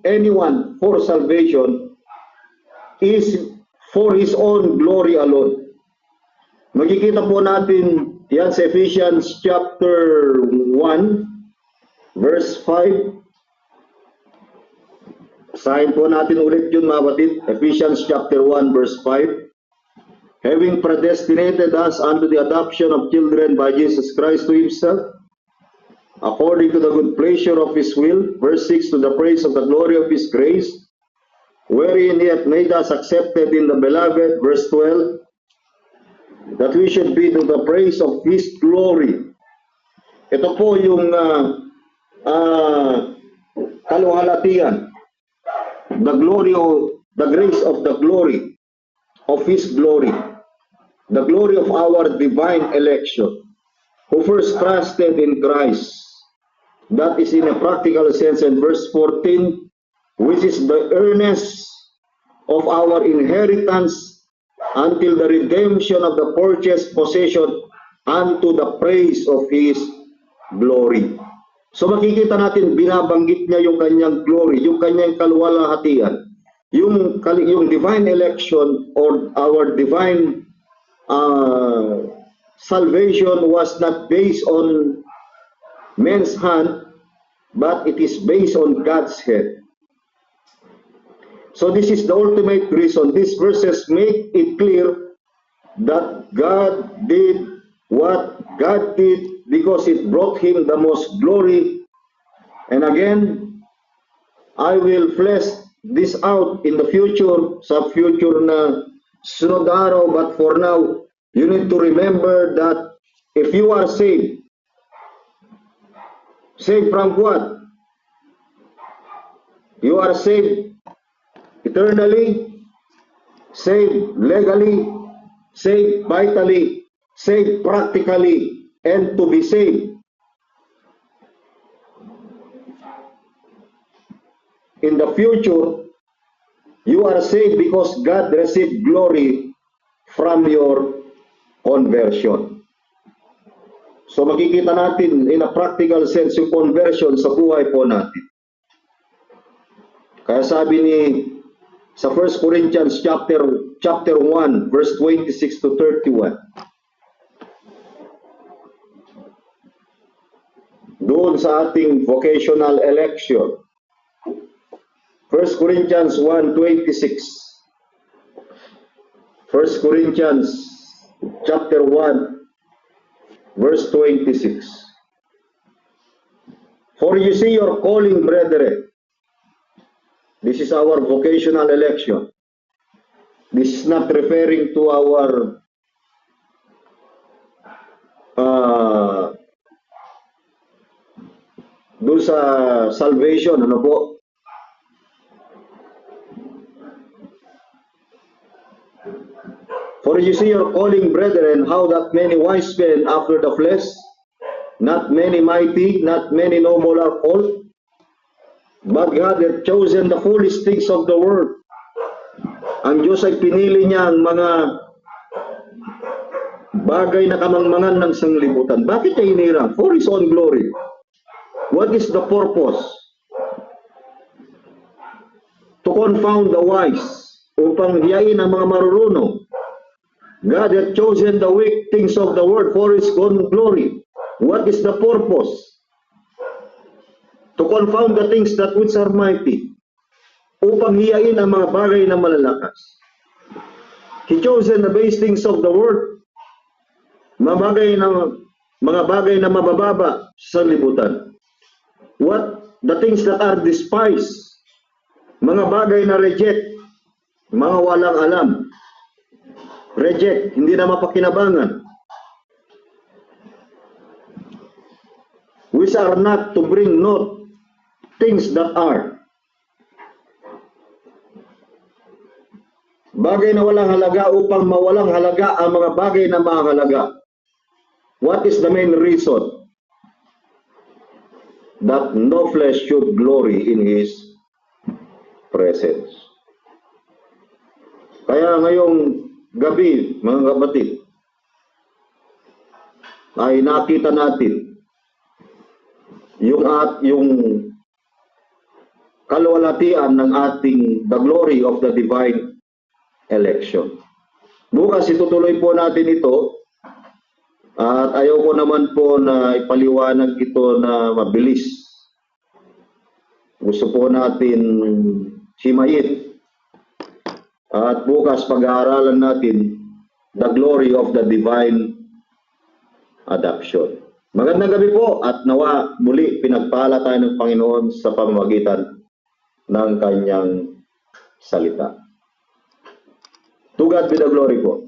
anyone for salvation is for His own glory alone. Makikita po natin yan sa Ephesians chapter 1 verse 5. Basahin po natin ulit yun, mga batid. Ephesians chapter 1 verse 5. Having predestinated us unto the adoption of children by Jesus Christ to Himself, according to the good pleasure of His will. Verse 6, to the praise of the glory of His grace, wherein He hath made us accepted in the beloved. Verse 12, that we should be to the praise of His glory. Ito po yung kaluhalatian, the grace of the glory of His glory, the glory of our divine election, who first trusted in Christ. That is in a practical sense in verse 14, which is the earnest of our inheritance until the redemption of the purchased possession unto the praise of His glory. So makikita natin, binabanggit niya yung kanyang glory, yung kanyang kaluwalhatian, yung divine election or our divine salvation was not based on man's hand, but it is based on God's hand. So this is the ultimate reason. These verses make it clear that God did what God did because it brought Him the most glory. And again, I will flesh this out in the future, sa future na sunod araw, but for now, you need to remember that if you are saved, saved from what? You are saved eternally, saved legally, saved vitally, saved practically, and to be saved in the future, you are saved because God received glory from your conversion. So makikita natin in a practical sense yung conversion sa buhay po natin. Kaya sabi ni sa 1 Corinthians chapter 1 verse 26 to 31. Doon sa ating vocational election. 1 Corinthians 1:26. 1 Corinthians chapter 1 verse 26. For you see your calling, brethren. This is our vocational election. This is not referring to our doon sa salvation, ano po? For you see your calling, brethren, how that many wise men after the flesh, not many mighty, not many noble are called, but God hath chosen the foolish things of the world. Ang Diyos ay pinili niya ang mga bagay na kamangmangan ng sanglibutan. Bakit niya hinirang? For His own glory. What is the purpose? To confound the wise, upang hiyain ang mga marurunong. God hath chosen the weak things of the world for His own glory. What is the purpose? To confound the things that which are mighty, upang hiyain ang mga bagay na malalakas. He chosen the base things of the world, mga bagay na mabababa sa libutan. What? The things that are despised, mga bagay na reject, mga walang alam. Reject, hindi na mapakinabangan. Which are not to bring not things that are. Bagay na walang halaga upang mawalang halaga ang mga bagay na mahalaga. What is the main reason? That no flesh should glory in His presence. Kaya ngayong gabi, mga kapatid, ay nakita natin yung kaluwalhatian ng ating the glory of the divine election. Bukas itutuloy po natin ito at ayaw ko naman po na ipaliwanag ito na mabilis. Gusto po natin himayin. At bukas pag-aaralan natin the glory of the divine adoption. Magandang gabi po at nawa muli pinagpala tayo ng Panginoon sa pamamagitan ng kanyang salita. To God be the glory po.